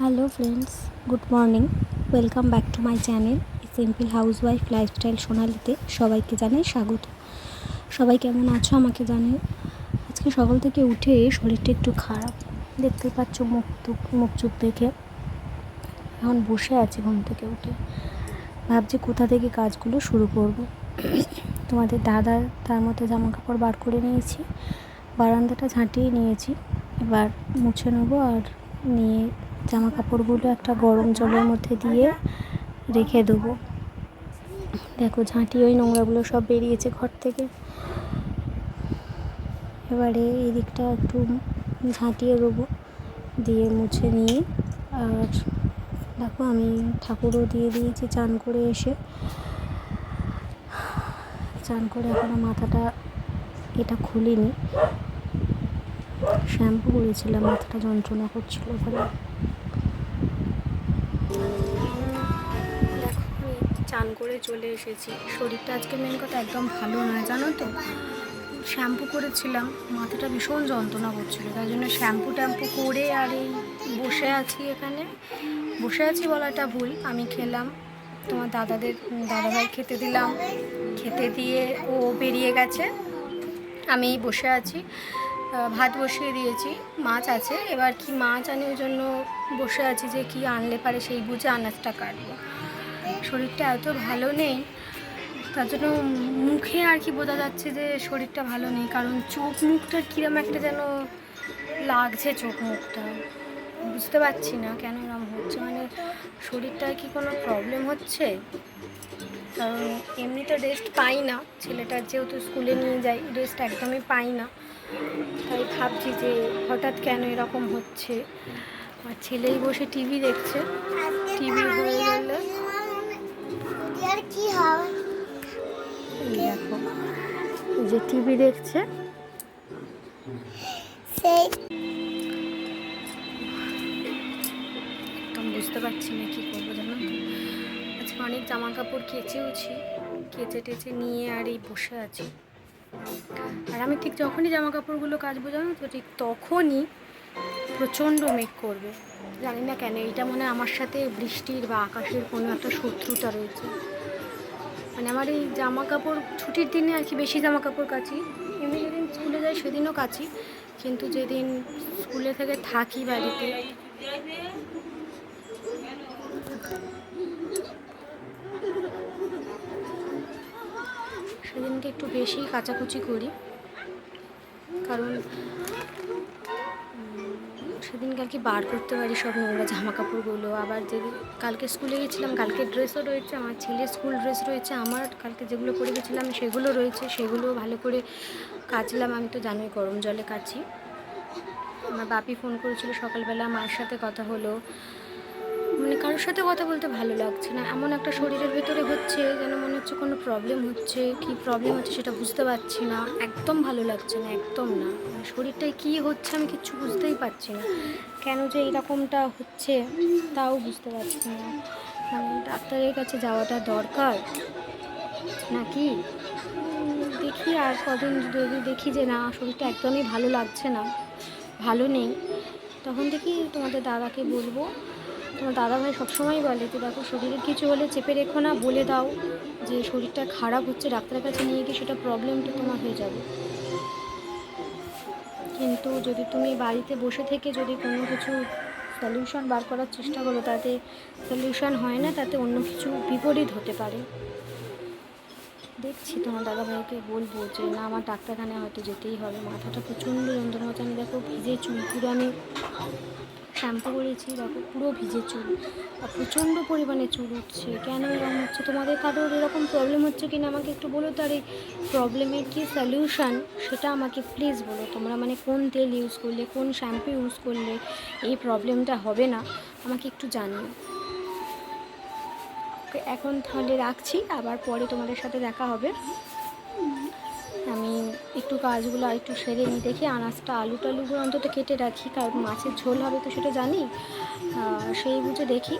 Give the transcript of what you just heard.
Hello friends, good morning. Welcome back to my channel simple housewife lifestyle সোনালিতে সবাইকে জানাই স্বাগত। সবাই কেমন আছো আমাকে জানিও। আজকে সকাল থেকে উঠে শরীরটা একটু খারাপ, দেখতে পাচ্ছ মুখ চোখ দেখে। এখন বসে আছি ঘুম থেকে উঠে, ভাবছি কোথা থেকে কাজগুলো শুরু করব। তোমাদের দাদা তার মধ্যে জামা কাপড় বার করে নিয়েছি, বারান্দাটা ঝাঁটিয়ে নিয়েছি, এবার মুছে নেবো। আর নিয়ে জামা কাপড়গুলো একটা গরম জলের মধ্যে দিয়ে রেখে দেবো। দেখো ঝাঁটি ওই নোংরাগুলো সব বেরিয়েছে ঘর থেকে। এবারে এই দিকটা একটু ঝাঁটিয়ে দেবো, দিয়ে মুছে নিয়ে। আর দেখো আমি ঠাকুরও দিয়ে দিয়েছি চান করে এসে। চান করে এখনও মাথাটা এটা খুলিনি, শ্যাম্পু করেছিলাম, মাথাটা যন্ত্রণা করছিল বলে। দেখো চান করে চলে এসেছি। শরীরটা আজকে মেন কথা একদম ভালো নয়, জানো তো। শ্যাম্পু করেছিলাম, মাথাটা ভীষণ যন্ত্রণা করছিল, তাই জন্য শ্যাম্পু ট্যাম্পু করে আর এই বসে আছি। এখানে বসে আছি বলাটা ভুল, আমি খেলাম, তোমার দাদাভাই খেতে দিলাম, খেতে দিয়ে ও বেরিয়ে গেছে। আমি বসে আছি, ভাত বসিয়ে দিয়েছি, মাছ আছে। এবার কি মাছ আনি, ওই জন্য বসে আছি যে কি আনলে পারে সেই বুঝে আনাজটা কাটবো। শরীরটা এত ভালো নেই, তার জন্য মুখে আর কি বোঝা যাচ্ছে যে শরীরটা ভালো নেই। কারণ চোখ মুখটা কীরকম একটা যেন লাগছে, চোখ মুখটা বুঝতে পারছি না কেন এরকম হচ্ছে। মানে শরীরটার কি কোনো প্রবলেম হচ্ছে? কারণ এমনিতে রেস্ট পাই না, ছেলেটার যেহেতু স্কুলে নিয়ে যাই, রেস্ট একদমই পাই না। তাই ভাবছি যে হঠাৎ কেন এরকম হচ্ছে। আর ছেলেই বসে টিভি দেখছে, টিভি হয়ে গেলে দেখো যে টিভি দেখছে, একদম বুঝতে পারছি না কী করবো, জানো তো। আজকে অনেক জামা কাপড় কেচেওছি, কেচে টেচে নিয়ে আর এই বসে আছি। আর আমি ঠিক যখনই জামা কাপড়গুলো কাচবো, জানো তো, ঠিক তখনই প্রচণ্ড মেঘ করবে। জানি না কেন, এইটা মনে হয় আমার সাথে বৃষ্টির বা আকাশের কোনো একটা শত্রুতা রয়েছে। মানে আমার এই জামা কাপড় ছুটির দিনে আর কি বেশি জামা কাপড় কাচি, এমনি যেদিন স্কুলে যাই সেদিনও কাচি, কিন্তু যেদিন স্কুলে থেকে থাকি বাড়িতে, সেদিনকে একটু বেশি কাচাকুচি করি। কারণ সেদিনকে আর কি বার করতে পারি সব নোংরা জামা কাপড়গুলো। আবার যেদিন কালকে স্কুলে গেছিলাম, কালকে ড্রেসও রয়েছে, আমার ছেলের স্কুল ড্রেস রয়েছে, আমার কালকে যেগুলো পরে গেছিলাম সেগুলো রয়েছে, সেগুলো ভালো করে কাচলাম। আমি তো জানোই গরম জলে কাচি। আমার বাপি ফোন করেছিল সকালবেলা, মায়ের সাথে কথা হলো। মানে কারোর সাথে কথা বলতে ভালো লাগছে না, এমন একটা শরীরের ভেতরে হচ্ছে যেন মনে হচ্ছে কোনো প্রবলেম হচ্ছে। কি প্রবলেম হচ্ছে সেটা বুঝতে পারছি না, একদম ভালো লাগছে না, একদম না। মানে শরীরটায় কী হচ্ছে আমি কিচ্ছু বুঝতেই পারছি না, কেন যে এইরকমটা হচ্ছে তাও বুঝতে পারছি না। মানে ডাক্তারের কাছে যাওয়াটা দরকার নাকি দেখি। আর কদিন যদি দেখি যে না, শরীরটা একদমই ভালো লাগছে না, ভালো নেই, তখন দেখি তোমাদের দাদাকে বলবো। তোমার দাদাভাই সবসময় বলে যে দেখো শরীরের কিছু হলে চেপে রেখো না, বলে দাও যে শরীরটা খারাপ হচ্ছে, ডাক্তারের কাছে নিয়ে গিয়ে সেটা প্রবলেমটা তোমার হয়ে যাবে। কিন্তু যদি তুমি বাড়িতে বসে থেকে যদি কোনো কিছু সলিউশন বার করার চেষ্টা করো, তাতে সলিউশন হয় না, তাতে অন্য কিছু বিপরীত হতে পারে। দেখছি তোমার দাদাভাইকে বলবো যে না, আমার ডাক্তারখানায় হয়তো যেতেই হবে। মাথাটা প্রচণ্ড যন্ত্রণা হচ্ছে। আমি দেখো ভিজে চুল, পুরো আমি শ্যাম্পু করেছি, দেখো পুরো ভিজে চুল, আর প্রচণ্ড পরিমাণে চুল উঠছে। কেন এরকম হচ্ছে? তোমাদের কারোর এরকম প্রবলেম হচ্ছে কি না আমাকে একটু বলো। তার এই প্রবলেমের কি সলিউশন সেটা আমাকে প্লিজ বলো। তোমরা মানে কোন তেল ইউজ করলে, কোন শ্যাম্পু ইউজ করলে এই প্রবলেমটা হবে না, আমাকে একটু জানিও। এখন তাহলে রাখছি, আবার পরে তোমাদের সাথে দেখা হবে। আমি একটু কাজগুলো আর একটু সেরে নিই, দেখি আনাজটা আলু টালুগুলো অন্তত কেটে রাখি, কারণ মাছের ঝোল হবে তো সেটা জানি, সেই বুঝে দেখি।